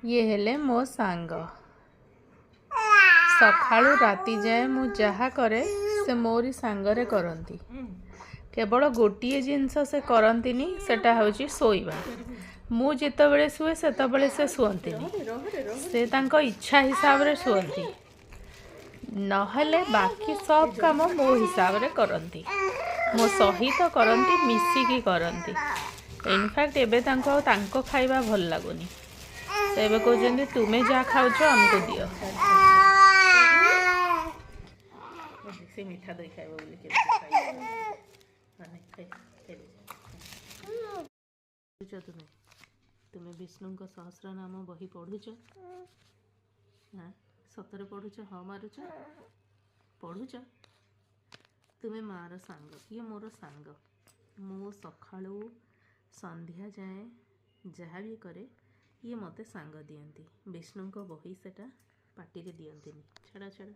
ये हेले मो सांग सकाळु राति जाए मु जहा करे से मोरी सांगरे करती केवल गोटे जिनस से करंतिनी सेटा होची सोइबा मु जितेबले शुए सेतबले से शुअंतिनी से तांको इच्छा हिसाब रे शुअंती नहले बाकी सब काम मो हिसाब रे करंती मो सहित करंती मिसिकी करंती इनफैक्ट एबे तांको खाइबा भल लागुनी से एबे कहउछन्ती तुमे जा खाउछ हमको दियो से मीठा दही खाइबो बोली के माने खाइ तुमे तुमे विष्णु को सहस्र नाम बही पढ़ुच हाँ सतरे पढ़ुच हाँ मारुच पढ़ुच तुमे मार सांग ये मोर सांग मो सखाळु संध्या जाए जहाँ भी करे ये मते सांग दियंती विष्णु को बही सेटा पाटी रे दियंतीनी छड़ा छड़ा